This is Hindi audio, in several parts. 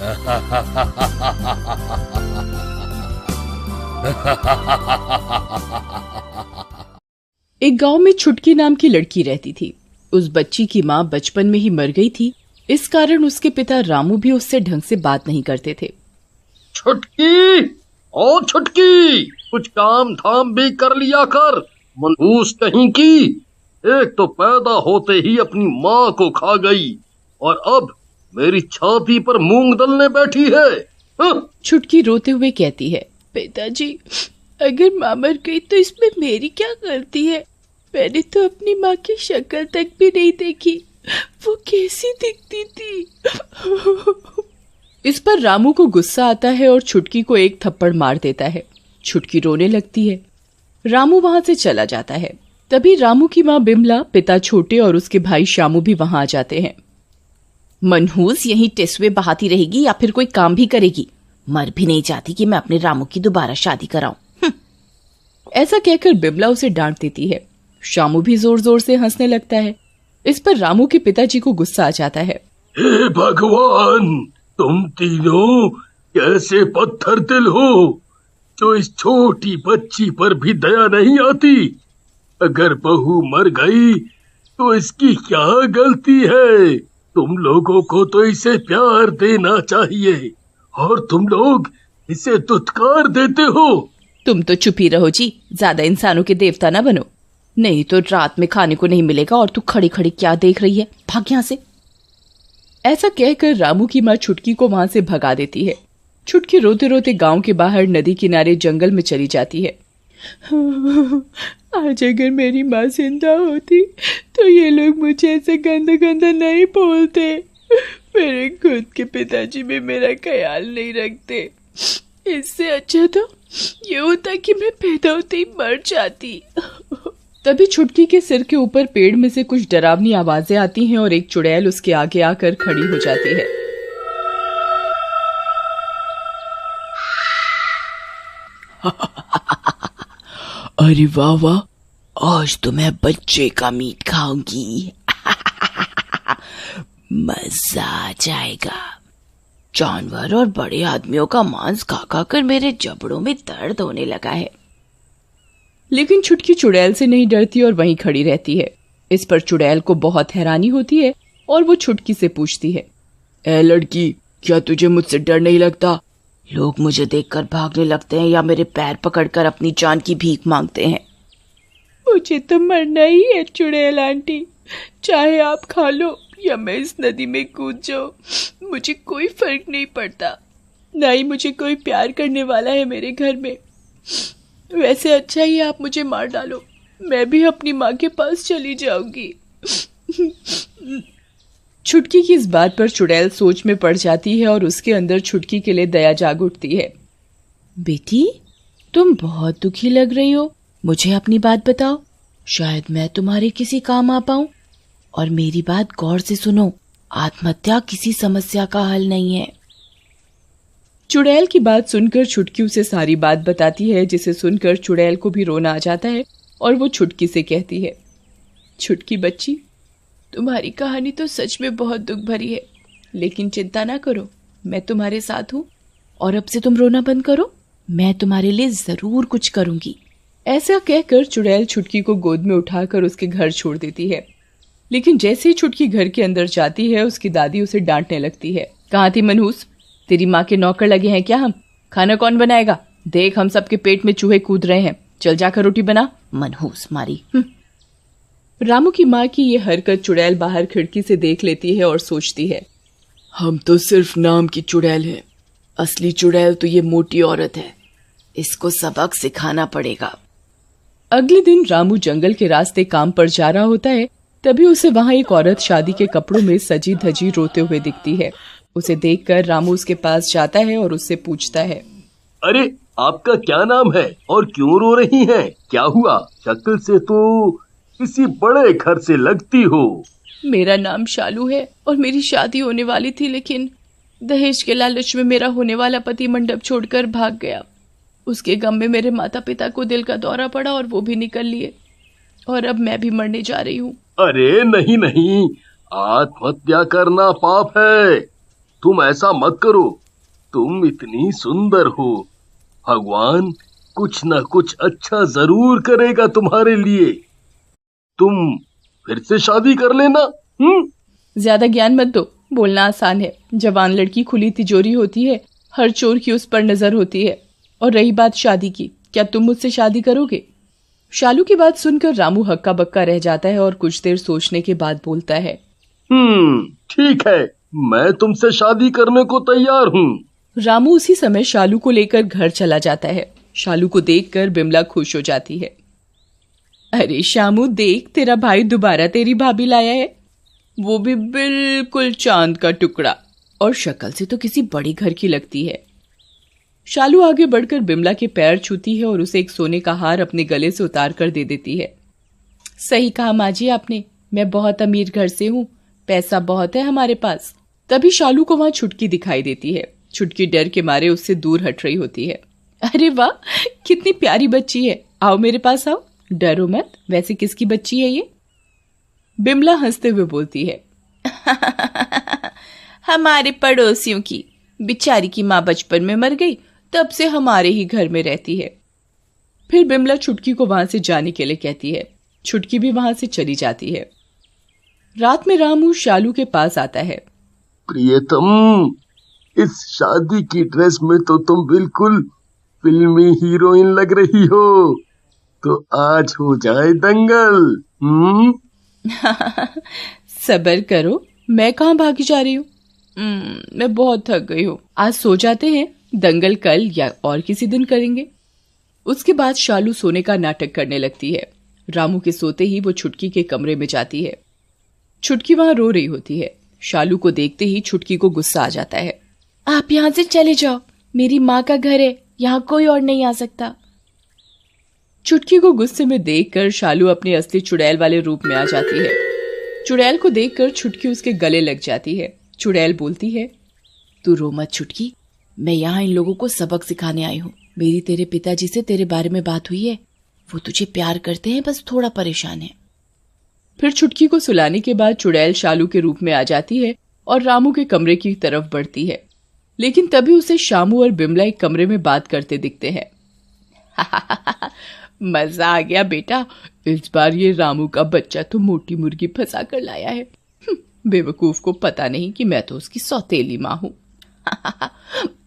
एक गांव में छुटकी नाम की लड़की रहती थी। उस बच्ची की माँ बचपन में ही मर गई थी। इस कारण उसके पिता रामू भी उससे ढंग से बात नहीं करते थे। छुटकी, ओ छुटकी, कुछ काम धाम भी कर लिया कर, मनहूस कहीं की। एक तो पैदा होते ही अपनी माँ को खा गई और अब मेरी छाती पर मूंग दलने बैठी है। छुटकी रोते हुए कहती है, पिताजी, अगर माँ मर गई तो इसमें मेरी क्या गलती है? मैंने तो अपनी माँ की शक्ल तक भी नहीं देखी, वो कैसी दिखती थी। इस पर रामू को गुस्सा आता है और छुटकी को एक थप्पड़ मार देता है। छुटकी रोने लगती है। रामू वहां से चला जाता है। तभी रामू की माँ बिमला, पिता छोटे और उसके भाई शामू भी वहां आ जाते हैं। मनहूस यहीं टेसवे बहाती रहेगी या फिर कोई काम भी करेगी? मर भी नहीं चाहती कि मैं अपने रामू की दोबारा शादी कराऊं। ऐसा कहकर बिमला उसे डांट देती है। शामू भी जोर जोर से हंसने लगता है। इस पर रामू के पिताजी को गुस्सा आ जाता है। हे भगवान, तुम तीनों कैसे पत्थर दिल हो, जो इस छोटी बच्ची पर भी दया नहीं आती। अगर बहू मर गई तो इसकी क्या गलती है? तुम लोगों को तो इसे प्यार देना चाहिए और तुम लोग इसे दुत्कार देते हो। तुम तो चुप ही रहो जी, ज्यादा इंसानों के देवता ना बनो, नहीं तो रात में खाने को नहीं मिलेगा। और तू खड़ी खड़ी क्या देख रही है, भाग यहाँ से। ऐसा कहकर रामू की माँ छुटकी को वहां से भगा देती है। छुटकी रोते रोते गांव के बाहर नदी किनारे जंगल में चली जाती है। आज अगर मेरी माँ जिंदा होती तो ये लोग मुझे ऐसे गंदा गंदा नहीं बोलते। मेरे खुद के पिताजी भी मेरा ख्याल नहीं रखते। इससे अच्छा तो ये होता कि मैं पैदा होते ही मर जाती। तभी छुटकी के सिर के ऊपर पेड़ में से कुछ डरावनी आवाजें आती हैं और एक चुड़ैल उसके आगे आकर खड़ी हो जाती है। अरे वाह वाह, आज तो मैं बच्चे का मीट खाऊंगी। मजा आ जाएगा। जानवर और बड़े आदमियों का मांस खा खा कर मेरे जबड़ों में दर्द होने लगा है। लेकिन छुटकी चुड़ैल से नहीं डरती और वहीं खड़ी रहती है। इस पर चुड़ैल को बहुत हैरानी होती है और वो छुटकी से पूछती है, ए लड़की, क्या तुझे मुझसे डर नहीं लगता? लोग मुझे देखकर भागने लगते हैं या मेरे पैर पकड़कर अपनी जान की भीख मांगते हैं। मुझे तो मरना ही है चुड़ैल आंटी, चाहे आप खा लो या मैं इस नदी में कूद जाऊं, मुझे कोई फर्क नहीं पड़ता। ना ही मुझे कोई प्यार करने वाला है मेरे घर में। वैसे अच्छा ही आप मुझे मार डालो, मैं भी अपनी माँ के पास चली जाऊंगी। छुटकी की इस बात पर चुड़ैल सोच में पड़ जाती है और उसके अंदर छुटकी के लिए दया जाग उठती है। बेटी, तुम बहुत दुखी लग रही हो, मुझे अपनी बात बताओ, शायद मैं तुम्हारे किसी काम आ पाऊं। और मेरी बात गौर से सुनो, आत्महत्या किसी समस्या का हल नहीं है। चुड़ैल की बात सुनकर छुटकी उसे सारी बात बताती है, जिसे सुनकर चुड़ैल को भी रोना आ जाता है और वो छुटकी से कहती है, छुटकी बच्ची, तुम्हारी कहानी तो सच में बहुत दुख भरी है, लेकिन चिंता ना करो, मैं तुम्हारे साथ हूँ। और अब से तुम रोना बंद करो, मैं तुम्हारे लिए जरूर कुछ करूंगी। ऐसा कहकर चुड़ैल छुटकी को गोद में उठाकर उसके घर छोड़ देती है। लेकिन जैसे ही छुटकी घर के अंदर जाती है, उसकी दादी उसे डांटने लगती है। कहाँ थी मनहूस? तेरी माँ के नौकर लगे हैं क्या हम? खाना कौन बनाएगा? देख, हम सबके पेट में चूहे कूद रहे हैं, चल जाकर रोटी बना। मनहूस मारी। रामू की माँ की ये हरकत चुड़ैल बाहर खिड़की से देख लेती है और सोचती है, हम तो सिर्फ नाम की चुड़ैल हैं, असली चुड़ैल तो ये मोटी औरत है, इसको सबक सिखाना पड़ेगा। अगले दिन रामू जंगल के रास्ते काम पर जा रहा होता है। तभी उसे वहाँ एक औरत शादी के कपड़ों में सजी धजी रोते हुए दिखती है। उसे देखकर रामू उसके पास जाता है और उससे पूछता है, अरे, आपका क्या नाम है और क्यों रो रही हैं? क्या हुआ? शक्ल से तो किसी बड़े घर से लगती हो। मेरा नाम शालू है और मेरी शादी होने वाली थी, लेकिन दहेज के लालच में मेरा होने वाला पति मंडप छोड़कर भाग गया। उसके गम में मेरे माता पिता को दिल का दौरा पड़ा और वो भी निकल लिए, और अब मैं भी मरने जा रही हूँ। अरे नहीं नहीं, आत्महत्या करना पाप है। तुम ऐसा मत करो। तुम इतनी सुंदर हो, भगवान कुछ न कुछ अच्छा जरूर करेगा तुम्हारे लिए। तुम फिर से शादी कर लेना। ज्यादा ज्ञान मत दो, बोलना आसान है। जवान लड़की खुली तिजोरी होती है, हर चोर की उस पर नजर होती है। और रही बात शादी की, क्या तुम मुझसे शादी करोगे? शालू की बात सुनकर रामू हक्का बक्का रह जाता है और कुछ देर सोचने के बाद बोलता है, ठीक है, मैं तुमसे शादी करने को तैयार हूँ। रामू उसी समय शालू को लेकर घर चला जाता है। शालू को देखकर बिमला खुश हो जाती है। अरे शामू देख, तेरा भाई दोबारा तेरी भाभी लाया है, वो भी बिल्कुल चांद का टुकड़ा, और शक्ल से तो किसी बड़ी घर की लगती है। शालू आगे बढ़कर बिमला के पैर छूती है और उसे एक सोने का हार अपने गले से उतार कर दे देती है। सही कहा माँ जी आपने, मैं बहुत अमीर घर से हूँ, पैसा बहुत है हमारे पास। तभी शालू को वहां छुटकी दिखाई देती है। छुटकी डर के मारे उससे दूर हट रही होती है। अरे वाह, कितनी प्यारी बच्ची है, आओ मेरे पास आओ, डरो मत। वैसे किसकी बच्ची है ये? बिमला हंसते हुए बोलती है, हमारे पड़ोसियों की। बेचारी की माँ बचपन में मर गई, तब से हमारे ही घर में रहती है। फिर बिमला छुटकी को वहां से जाने के लिए कहती है। छुटकी भी वहां से चली जाती है। रात में रामू शालू के पास आता है। प्रियतम, इस शादी की ड्रेस में तो तुम बिल्कुल फिल्मी हीरोइन लग रही हो, तो आज हो जाए दंगल। सब्र करो, मैं कहाँ भागी जा रही हूँ। मैं बहुत थक गई हूँ, आज सो जाते हैं, दंगल कल या और किसी दिन करेंगे। उसके बाद शालू सोने का नाटक करने लगती है। रामू के सोते ही वो छुटकी के कमरे में जाती है। छुटकी वहां रो रही होती है। शालू को देखते ही छुटकी को गुस्सा आ जाता है। आप यहाँ से चले जाओ, मेरी माँ का घर है, यहाँ कोई और नहीं आ सकता। छुटकी को गुस्से में देखकर शालू अपने असली चुड़ैल वाले रूप में आ जाती है। चुड़ैल को देखकर छुटकी उसके गले लग जाती है। चुड़ैल बोलती है, तू रो मत छुटकी, मैं यहाँ इन लोगों को सबक सिखाने आई हूँ। मेरी तेरे पिताजी से तेरे बारे में बात हुई है, वो तुझे प्यार करते हैं, बस थोड़ा परेशान है। फिर छुटकी को सुलाने के बाद चुड़ैल शालू के रूप में आ जाती है और रामू के कमरे की तरफ बढ़ती है। लेकिन तभी उसे शामू और बिमला एक कमरे में बात करते दिखते हैं। मजा आ गया बेटा, इस बार ये रामू का बच्चा तो मोटी मुर्गी फंसा कर लाया है। बेवकूफ को पता नहीं कि मैं तो उसकी सौतेली माँ हूँ।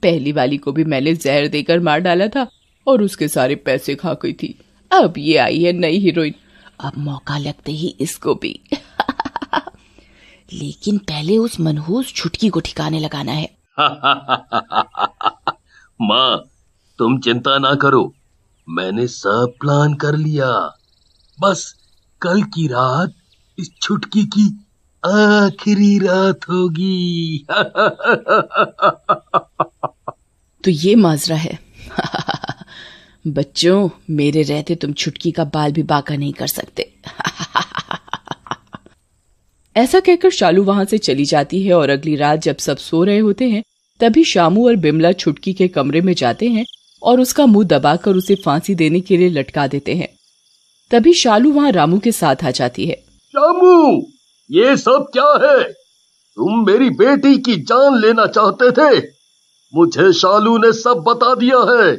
पहली वाली को भी मैंने जहर देकर मार डाला था और उसके सारे पैसे खा गई थी। अब ये आई है नई हीरोइन, अब मौका लगते ही इसको भी। लेकिन पहले उस मनहूस छुटकी को ठिकाने लगाना है। माँ, तुम चिंता ना करो, मैंने सब प्लान कर लिया। बस कल की रात इस छुटकी की आखिरी रात होगी। तो ये माजरा है। बच्चों, मेरे रहते तुम छुटकी का बाल भी बांका नहीं कर सकते। ऐसा कहकर शालू वहां से चली जाती है और अगली रात जब सब सो रहे होते हैं तभी शामू और बिमला छुटकी के कमरे में जाते हैं और उसका मुंह दबाकर उसे फांसी देने के लिए लटका देते हैं। तभी शालू वहां रामू के साथ आ जाती है। शामू, ये सब क्या है? तुम मेरी बेटी की जान लेना चाहते थे, मुझे शालू ने सब बता दिया है।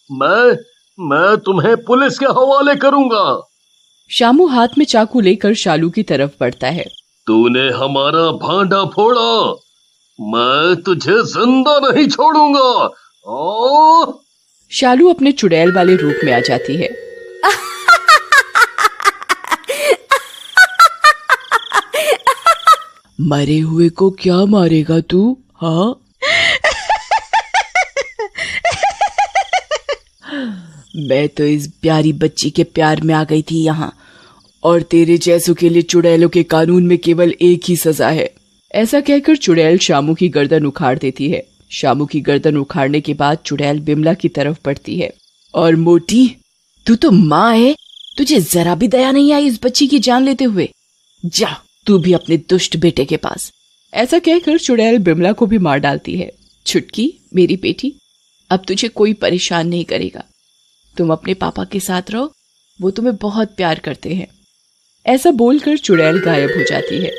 मैं तुम्हें पुलिस के हवाले करूंगा। शामू हाथ में चाकू लेकर शालू की तरफ बढ़ता है। तूने हमारा भांडा फोड़ा, मैं तुझे जिंदा नहीं छोड़ूंगा। शालू अपने चुड़ैल वाले रूप में आ जाती है। मरे हुए को क्या मारेगा तू? हाँ, मैं तो इस प्यारी बच्ची के प्यार में आ गई थी यहाँ, और तेरे जैसों के लिए चुड़ैलों के कानून में केवल एक ही सजा है। ऐसा कहकर चुड़ैल शामू की गर्दन उखाड़ देती है। शामू की गर्दन उखाड़ने के बाद चुड़ैल बिमला की तरफ बढ़ती है। और मोटी, तू तो माँ है, तुझे जरा भी दया नहीं आई इस बच्ची की जान लेते हुए। जा तू भी अपने दुष्ट बेटे के पास। ऐसा कहकर चुड़ैल बिमला को भी मार डालती है। छुटकी मेरी बेटी, अब तुझे कोई परेशान नहीं करेगा, तुम अपने पापा के साथ रहो, वो तुम्हें बहुत प्यार करते हैं। ऐसा बोलकर चुड़ैल गायब हो जाती है।